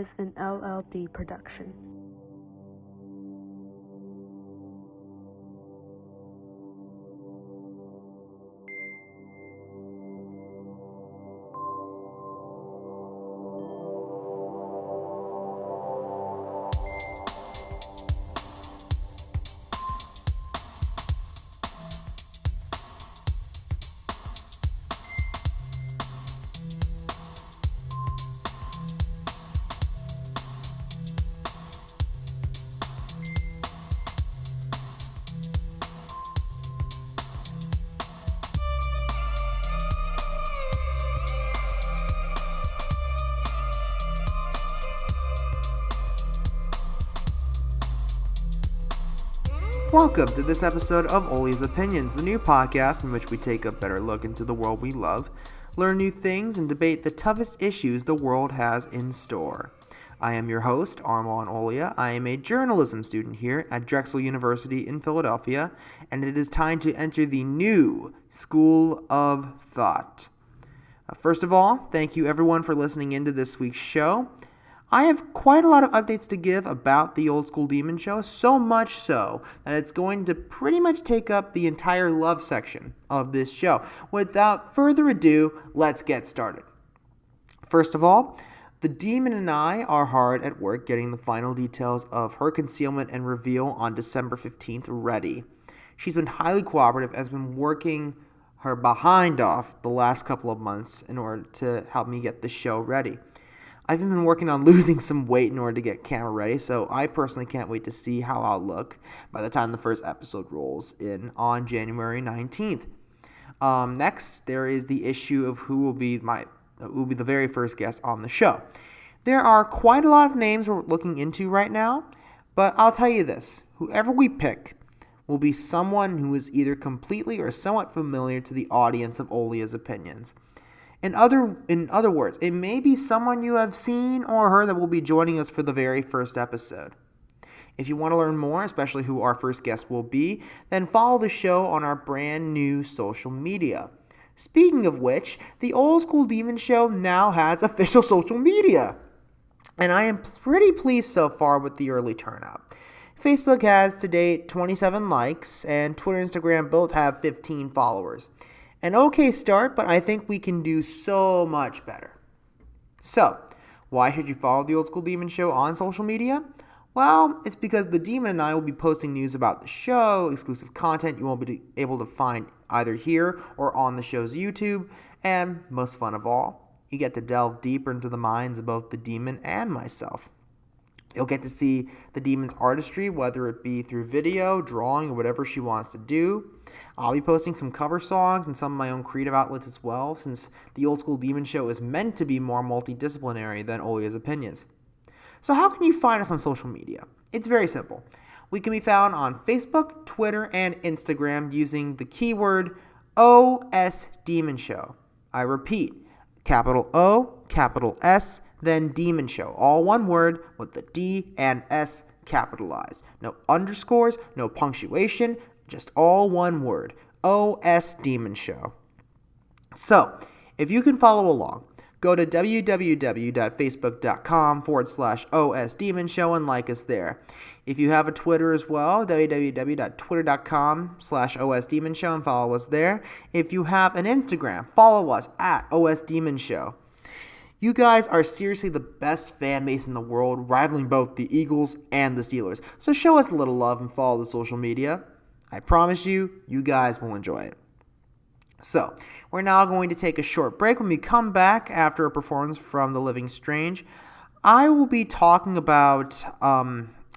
is an LLD production. Welcome to this episode of Oli's Opinions, the new podcast in which we take a better look into the world we love, learn new things, and debate the toughest issues the world has in store. I am your host, Armand Olia. I am a journalism student here at Drexel University in Philadelphia, and it is time to enter the new School of Thought. First of all, thank you everyone for listening into this week's show. I have quite a lot of updates to give about the Old School Demon Show, so much so that it's going to pretty much take up the entire love section of this show. Without further ado, let's get started. First of all, the Demon and I are hard at work getting the final details of her concealment and reveal on December 15th ready. She's been highly cooperative, has been working her behind off the last couple of months in order to help me get the show ready. I've been working on losing some weight in order to get camera ready, so I personally can't wait to see how I'll look by the time the first episode rolls in on January 19th. Next, there is the issue of who will be the very first guest on the show. There are quite a lot of names we're looking into right now, but I'll tell you this, whoever we pick will be someone who is either completely or somewhat familiar to the audience of Olia's Opinions. In other words, it may be someone you have seen or heard that will be joining us for the very first episode. If you want to learn more, especially who our first guest will be, then follow the show on our brand new social media. Speaking of which, the Old School Demon Show now has official social media, and I am pretty pleased so far with the early turnout. Facebook has to date 27 likes, and Twitter and Instagram both have 15 followers. An okay start, but I think we can do so much better. So, why should you follow the Old School Demon Show on social media? Well, it's because the Demon and I will be posting news about the show, exclusive content you won't be able to find either here or on the show's YouTube, and most fun of all, you get to delve deeper into the minds of both the Demon and myself. You'll get to see the Demon's artistry, whether it be through video, drawing, or whatever she wants to do. I'll be posting some cover songs and some of my own creative outlets as well, since the Old School Demon Show is meant to be more multidisciplinary than Olia's Opinions. So how can you find us on social media? It's very simple. We can be found on Facebook, Twitter, and Instagram using the keyword OS Demon Show. I repeat, capital O, capital S, then Demon Show. All one word with the D and S capitalized. No underscores, no punctuation, just all one word. OS Demon Show. So, if you can follow along, go to www.facebook.com/OS Demon Show and like us there. If you have a Twitter as well, www.twitter.com/OS Demon Show and follow us there. If you have an Instagram, follow us at OS Demon Show. You guys are seriously the best fan base in the world, rivaling both the Eagles and the Steelers. So show us a little love and follow the social media. I promise you, you guys will enjoy it. So, we're now going to take a short break. When we come back after a performance from The Living Strange, I will be talking about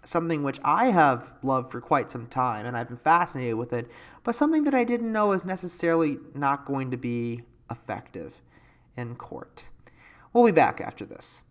something which I have loved for quite some time, and I've been fascinated with it, but something that I didn't know is necessarily not going to be effective in court. We'll be back after this.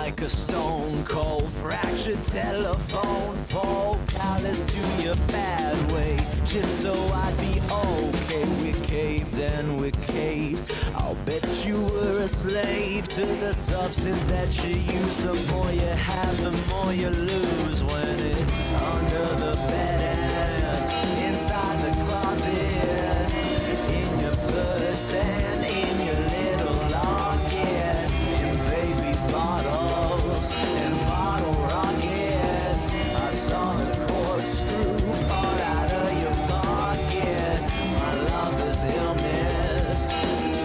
like a stone cold fractured telephone pole, callous to your bad way, just so I'd be okay. We caved and we caved. I'll bet you were a slave to the substance that you use. The more you have, the more you lose when it's under the bed and inside the closet, in your purse and in your little locket, in baby bottles and bottle rockets. I saw the corkscrew fall out of your pocket. My love is illness,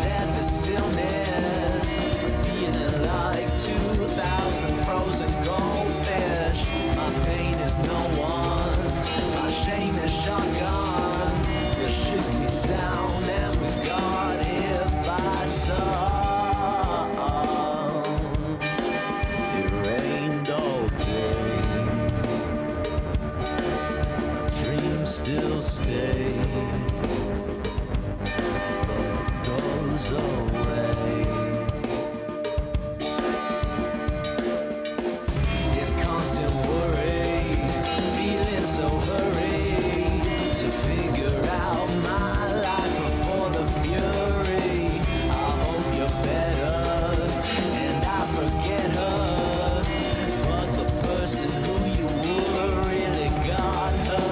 death is stillness, feeling like 2,000 frozen goldfish. My pain is no one, my shame is shotguns. The shit came down and we got hit by sun. It rained all day, dreams still stay, goes away. It's constant worry, feeling so hurried to figure out my life before the fury. I hope you're better and I forget her, but the person who you were really got her.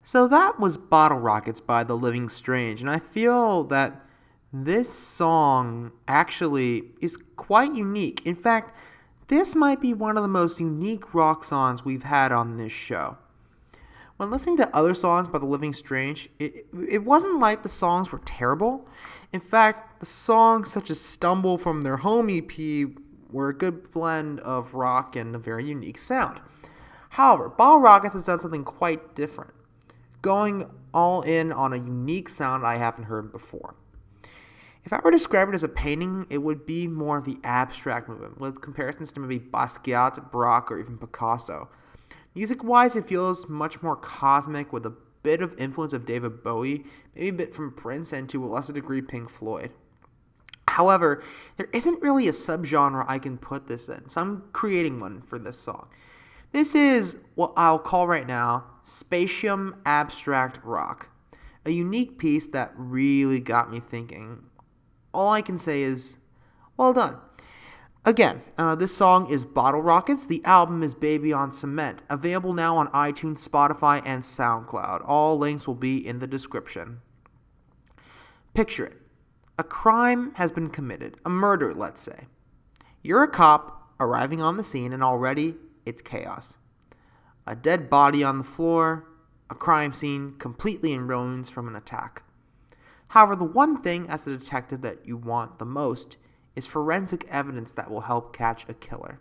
So that was Bottle Rockets by The Living Strange, and I feel that this song actually is quite unique. In fact, this might be one of the most unique rock songs we've had on this show. When listening to other songs by The Living Strange, it wasn't like the songs were terrible. In fact, the songs such as Stumble from their home EP were a good blend of rock and a very unique sound. However, Bottle Rockets has done something quite different, going all in on a unique sound I haven't heard before. If I were to describe it as a painting, it would be more of the abstract movement, with comparisons to maybe Basquiat, Braque, or even Picasso. Music-wise, it feels much more cosmic, with a bit of influence of David Bowie, maybe a bit from Prince, and to a lesser degree Pink Floyd. However, there isn't really a subgenre I can put this in, so I'm creating one for this song. This is what I'll call right now Spatium Abstract Rock, a unique piece that really got me thinking. All I can say is, well done. Again, this song is Bottle Rockets. The album is Baby on Cement, available now on iTunes, Spotify, and SoundCloud. All links will be in the description. Picture it. A crime has been committed, a murder, let's say. You're a cop arriving on the scene, and already it's chaos. A dead body on the floor, a crime scene completely in ruins from an attack. However, the one thing as a detective that you want the most is forensic evidence that will help catch a killer.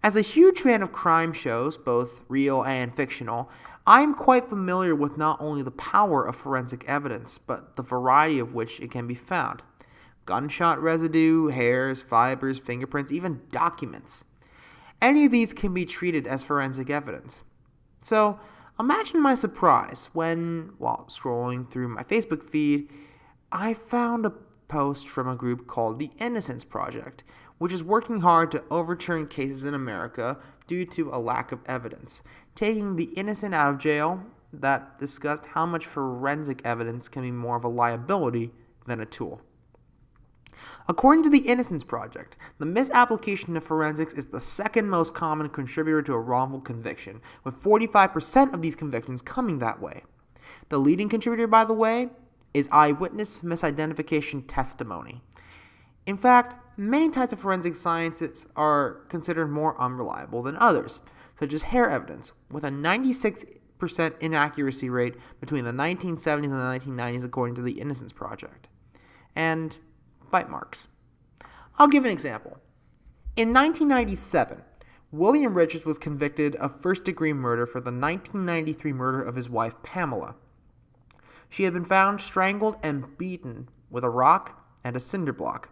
As a huge fan of crime shows, both real and fictional, I am quite familiar with not only the power of forensic evidence, but the variety of which it can be found. Gunshot residue, hairs, fibers, fingerprints, even documents. Any of these can be treated as forensic evidence. So, imagine my surprise when, while scrolling through my Facebook feed, I found a post from a group called The Innocence Project, which is working hard to overturn cases in America due to a lack of evidence, taking the innocent out of jail, that discussed how much forensic evidence can be more of a liability than a tool. According to the Innocence Project, the misapplication of forensics is the second most common contributor to a wrongful conviction, with 45% of these convictions coming that way. The leading contributor, by the way, is eyewitness misidentification testimony. In fact, many types of forensic sciences are considered more unreliable than others, such as hair evidence, with a 96% inaccuracy rate between the 1970s and the 1990s according to the Innocence Project. And bite marks. I'll give an example. In 1997, William Richards was convicted of first-degree murder for the 1993 murder of his wife Pamela. She had been found strangled and beaten with a rock and a cinder block.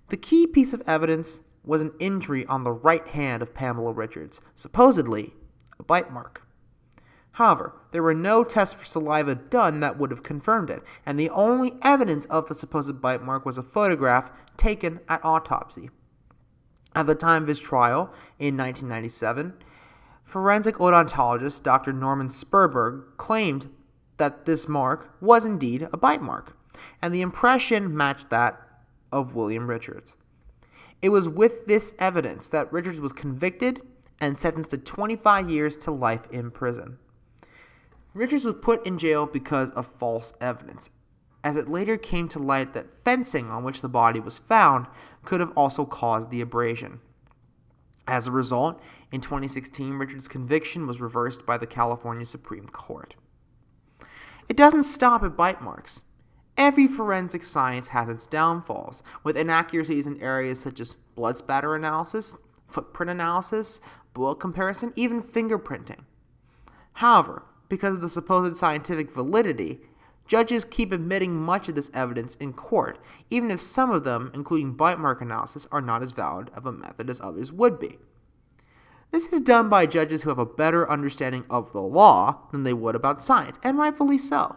The key piece of evidence was an injury on the right hand of Pamela Richards, supposedly a bite mark. However, there were no tests for saliva done that would have confirmed it, and the only evidence of the supposed bite mark was a photograph taken at autopsy. At the time of his trial in 1997, forensic odontologist Dr. Norman Sperberg claimed that this mark was indeed a bite mark, and the impression matched that of William Richards. It was with this evidence that Richards was convicted and sentenced to 25 years to life in prison. Richards was put in jail because of false evidence, as it later came to light that fencing on which the body was found could have also caused the abrasion. As a result, in 2016, Richards' conviction was reversed by the California Supreme Court. It doesn't stop at bite marks. Every forensic science has its downfalls, with inaccuracies in areas such as blood spatter analysis, footprint analysis, bullet comparison, even fingerprinting. However, because of the supposed scientific validity, judges keep admitting much of this evidence in court, even if some of them, including bite mark analysis, are not as valid of a method as others would be. This is done by judges who have a better understanding of the law than they would about science, and rightfully so.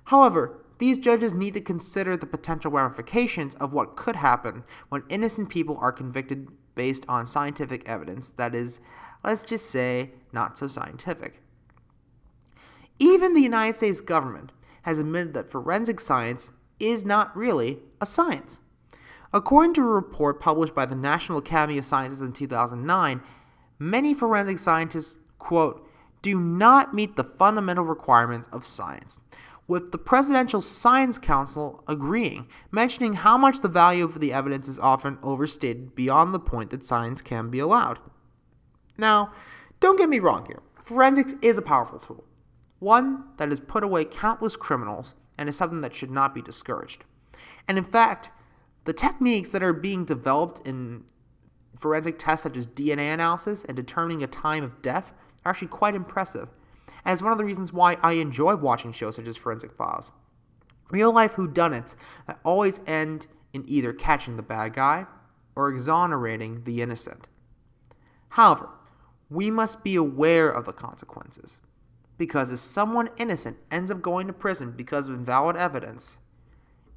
However, these judges need to consider the potential ramifications of what could happen when innocent people are convicted based on scientific evidence that is, let's just say, not so scientific. Even the United States government has admitted that forensic science is not really a science. According to a report published by the National Academy of Sciences in 2009, many forensic scientists, quote, do not meet the fundamental requirements of science, with the Presidential Science Council agreeing, mentioning how much the value of the evidence is often overstated beyond the point that science can be allowed. Now, don't get me wrong here. Forensics is a powerful tool, one that has put away countless criminals and is something that should not be discouraged. And in fact, the techniques that are being developed in forensic tests such as DNA analysis and determining a time of death are actually quite impressive, and it's one of the reasons why I enjoy watching shows such as Forensic Files. Real-life whodunits that always end in either catching the bad guy or exonerating the innocent. However, we must be aware of the consequences, because if someone innocent ends up going to prison because of invalid evidence,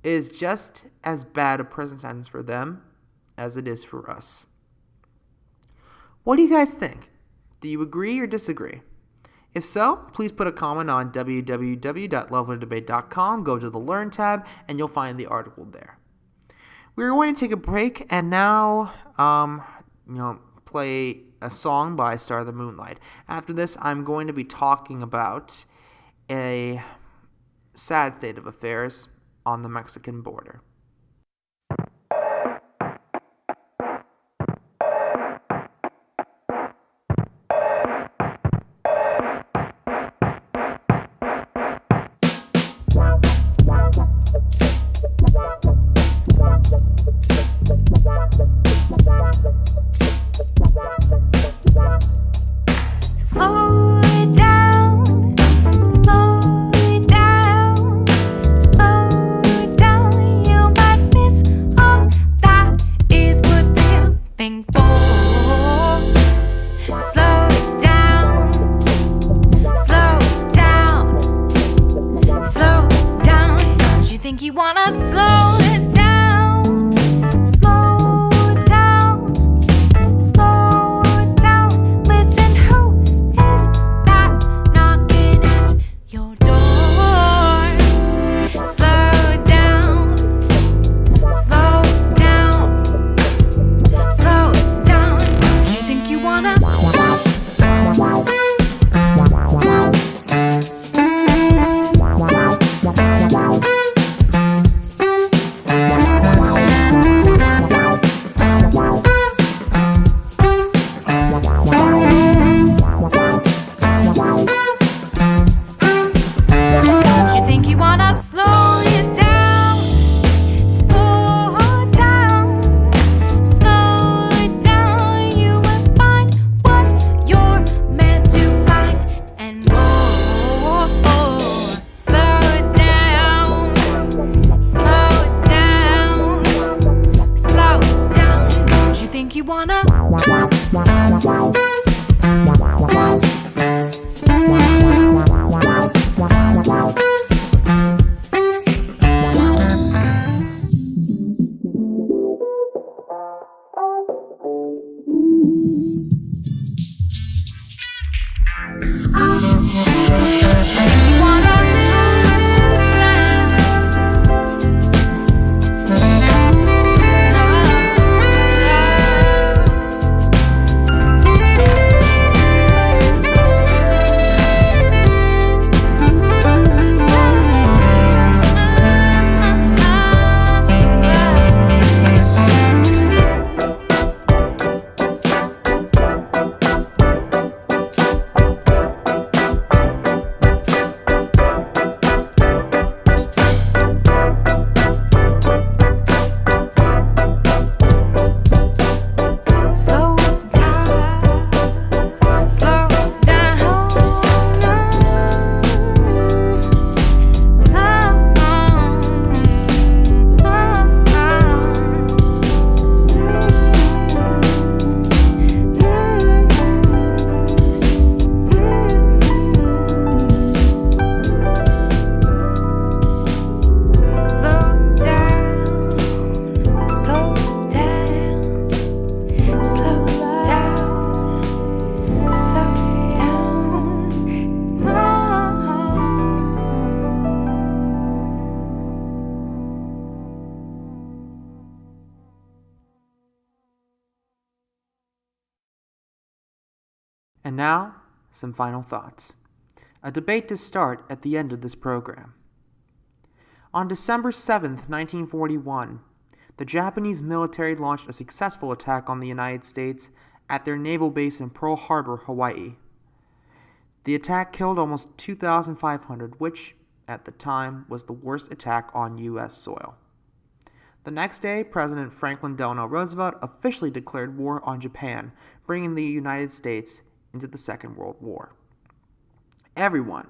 it is just as bad a prison sentence for them as it is for us. What do you guys think? Do you agree or disagree? If so, please put a comment on www.loveleterdebate.com, go to the Learn tab, and you'll find the article there. We're going to take a break and now, play a song by Star of the Moonlight. After this, I'm going to be talking about a sad state of affairs on the Mexican border. You And now, some final thoughts. A debate to start at the end of this program. On December 7th, 1941, the Japanese military launched a successful attack on the United States at their naval base in Pearl Harbor, Hawaii. The attack killed almost 2,500, which, at the time, was the worst attack on U.S. soil. The next day, President Franklin Delano Roosevelt officially declared war on Japan, bringing the United States into the Second World War. Everyone,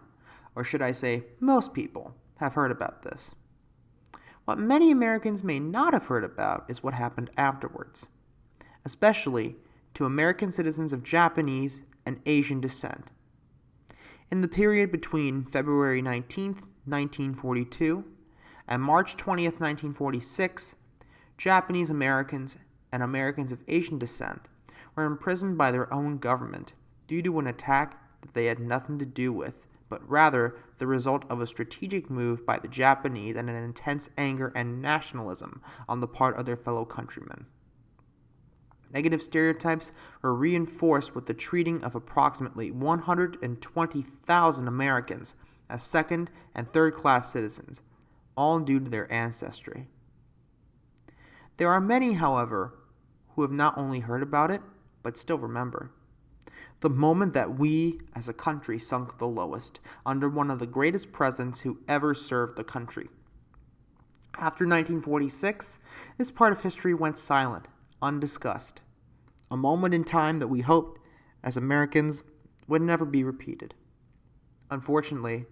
or should I say most people, have heard about this. What many Americans may not have heard about is what happened afterwards, especially to American citizens of Japanese and Asian descent. In the period between February 19, 1942 and March 20, 1946, Japanese Americans and Americans of Asian descent were imprisoned by their own government due to an attack that they had nothing to do with, but rather the result of a strategic move by the Japanese and an intense anger and nationalism on the part of their fellow countrymen. Negative stereotypes were reinforced with the treating of approximately 120,000 Americans as second- and third-class citizens, all due to their ancestry. There are many, however, who have not only heard about it, but still remember. The moment that we, as a country, sunk the lowest, under one of the greatest presidents who ever served the country. After 1946, this part of history went silent, undiscussed. A moment in time that we hoped, as Americans, would never be repeated. Unfortunately,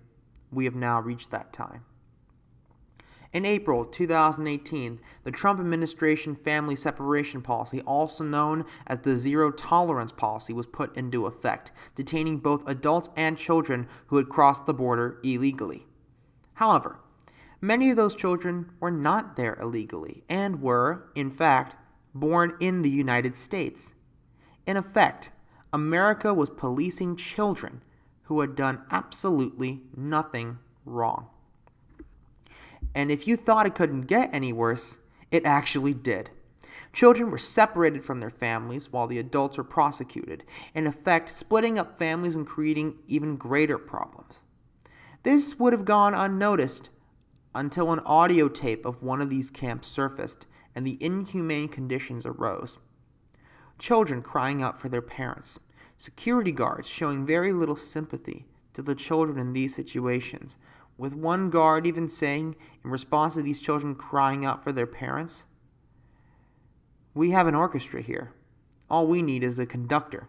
we have now reached that time. In April 2018, the Trump administration family separation policy, also known as the zero tolerance policy, was put into effect, detaining both adults and children who had crossed the border illegally. However, many of those children were not there illegally and were, in fact, born in the United States. In effect, America was policing children who had done absolutely nothing wrong. And if you thought it couldn't get any worse, it actually did. Children were separated from their families while the adults were prosecuted, in effect splitting up families and creating even greater problems. This would have gone unnoticed until an audio tape of one of these camps surfaced and the inhumane conditions arose. Children crying out for their parents, security guards showing very little sympathy to the children in these situations, with one guard even saying, in response to these children crying out for their parents, "We have an orchestra here. All we need is a conductor."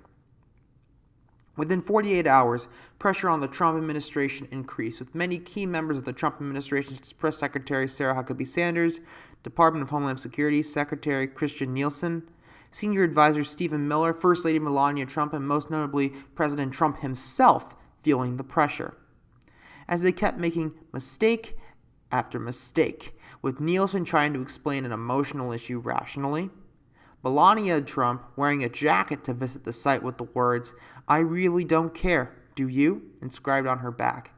Within 48 hours, pressure on the Trump administration increased, with many key members of the Trump administration, such as Press Secretary Sarah Huckabee Sanders, Department of Homeland Security Secretary Christian Nielsen, Senior Advisor Stephen Miller, First Lady Melania Trump, and most notably President Trump himself feeling the pressure, as they kept making mistake after mistake, with Nielsen trying to explain an emotional issue rationally, Melania Trump wearing a jacket to visit the site with the words, "I really don't care, do you?" inscribed on her back.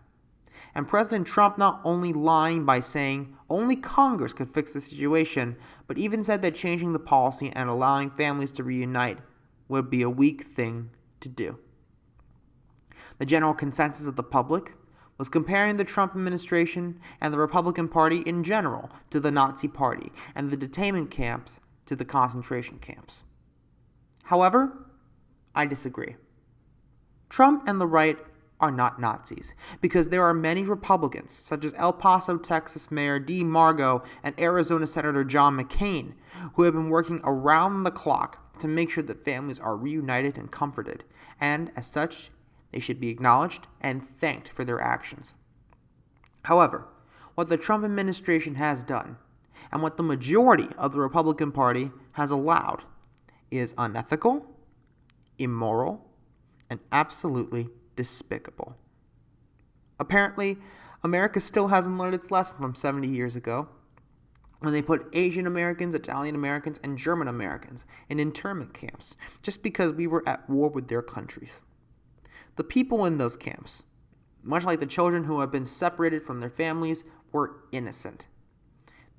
And President Trump not only lying by saying only Congress could fix the situation, but even said that changing the policy and allowing families to reunite would be a weak thing to do. The general consensus of the public was comparing the Trump administration and the Republican Party in general to the Nazi Party and the detainment camps to the concentration camps. However, I disagree. Trump and the right are not Nazis, because there are many Republicans, such as El Paso, Texas Mayor Dee Margo and Arizona Senator John McCain, who have been working around the clock to make sure that families are reunited and comforted, and as such, they should be acknowledged and thanked for their actions. However, what the Trump administration has done, and what the majority of the Republican Party has allowed, is unethical, immoral, and absolutely despicable. Apparently, America still hasn't learned its lesson from 70 years ago, when they put Asian Americans, Italian Americans, and German Americans in internment camps just because we were at war with their countries. The people in those camps, much like the children who have been separated from their families, were innocent.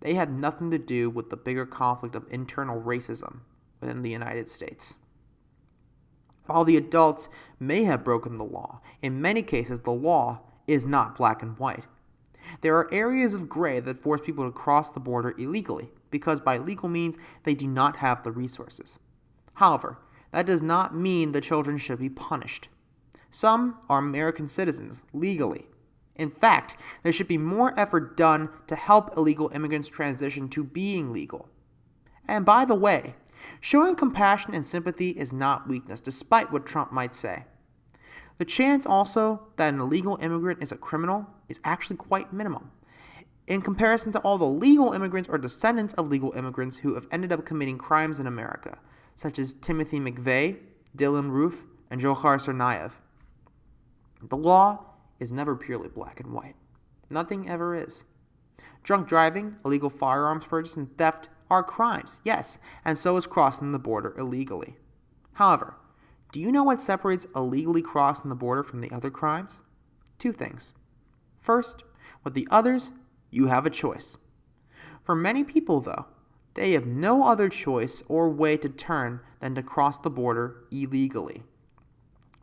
They had nothing to do with the bigger conflict of internal racism within the United States. While the adults may have broken the law, in many cases the law is not black and white. There are areas of gray that force people to cross the border illegally, because by legal means they do not have the resources. However, that does not mean the children should be punished. Some are American citizens legally. In fact, there should be more effort done to help illegal immigrants transition to being legal. And by the way, showing compassion and sympathy is not weakness, despite what Trump might say. The chance also that an illegal immigrant is a criminal is actually quite minimum, in comparison to all the legal immigrants or descendants of legal immigrants who have ended up committing crimes in America, such as Timothy McVeigh, Dylan Roof, and Dzhokhar Tsarnaev. The law is never purely black and white. Nothing ever is. Drunk driving, illegal firearms purchase, and theft are crimes, yes, and so is crossing the border illegally. However, do you know what separates illegally crossing the border from the other crimes? Two things. First, with the others, you have a choice. For many people, though, they have no other choice or way to turn than to cross the border illegally.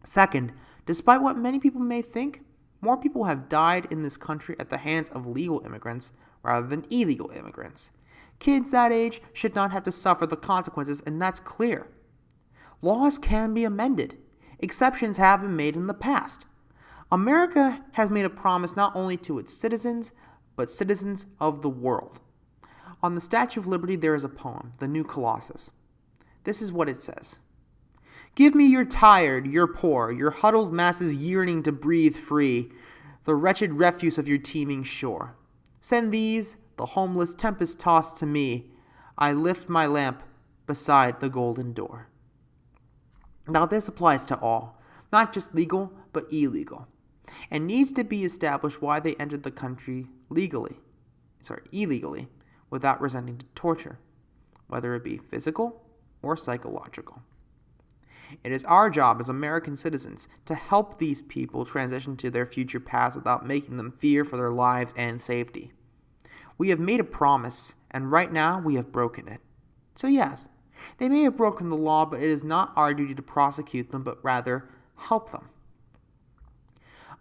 Second, despite what many people may think, more people have died in this country at the hands of legal immigrants rather than illegal immigrants. Kids that age should not have to suffer the consequences, and that's clear. Laws can be amended. Exceptions have been made in the past. America has made a promise not only to its citizens, but citizens of the world. On the Statue of Liberty, there is a poem, The New Colossus. This is what it says. "Give me your tired, your poor, your huddled masses yearning to breathe free, the wretched refuse of your teeming shore. Send these, the homeless, tempest-tossed to me. I lift my lamp beside the golden door." Now this applies to all, not just legal, but illegal, and needs to be established why they entered the country illegally, without resenting torture, whether it be physical or psychological. It is our job as American citizens to help these people transition to their future paths without making them fear for their lives and safety. We have made a promise, and right now we have broken it. So yes, they may have broken the law, but it is not our duty to prosecute them, but rather help them.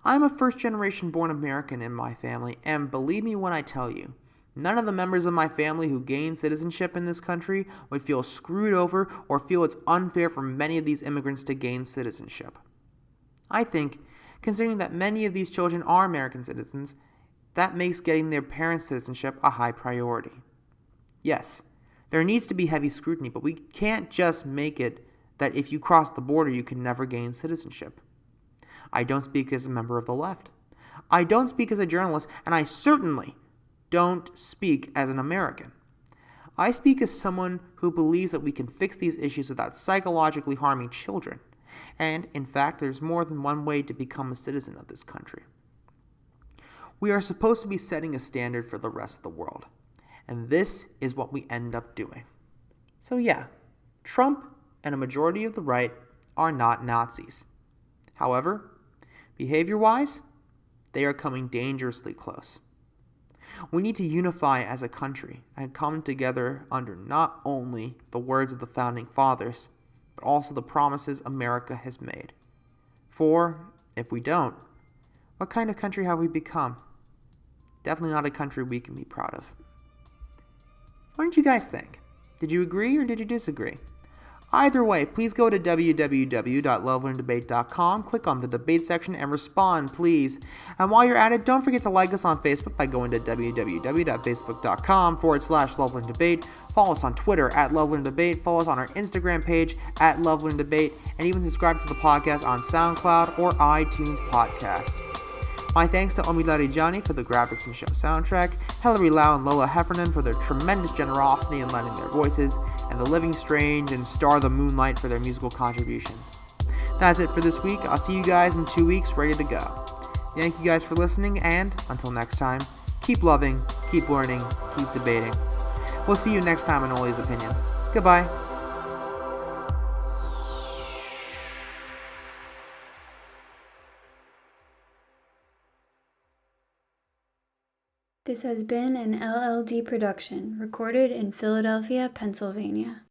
I'm a first-generation born American in my family, and believe me when I tell you, none of the members of my family who gain citizenship in this country would feel screwed over or feel it's unfair for many of these immigrants to gain citizenship. I think, considering that many of these children are American citizens, that makes getting their parents' citizenship a high priority. Yes, there needs to be heavy scrutiny, but we can't just make it that if you cross the border you can never gain citizenship. I don't speak as a member of the left. I don't speak as a journalist, and I certainly don't speak as an American. I speak as someone who believes that we can fix these issues without psychologically harming children. And, in fact, there's more than one way to become a citizen of this country. We are supposed to be setting a standard for the rest of the world. And this is what we end up doing. So yeah, Trump and a majority of the right are not Nazis. However, Behavior-wise, they are coming dangerously close. We need to unify as a country and come together under not only the words of the Founding Fathers, but also the promises America has made. For, if we don't, what kind of country have we become? Definitely not a country we can be proud of. What did you guys think? Did you agree or did you disagree? Either way, please go to www.lovelearndebate.com, click on the debate section, and respond, please. And while you're at it, don't forget to like us on Facebook by going to www.facebook.com/lovelearndebate. Follow us on Twitter @lovelearndebate. Follow us on our Instagram page @lovelearndebate. And even subscribe to the podcast on SoundCloud or iTunes Podcast. My thanks to Omi Larijani for the graphics and show soundtrack, Hilary Lau and Lola Heffernan for their tremendous generosity in lending their voices, and The Living Strange and Star the Moonlight for their musical contributions. That's it for this week. I'll see you guys in 2 weeks ready to go. Thank you guys for listening, and until next time, keep loving, keep learning, keep debating. We'll see you next time on Oli's Opinions. Goodbye. This has been an LLD production, recorded in Philadelphia, Pennsylvania.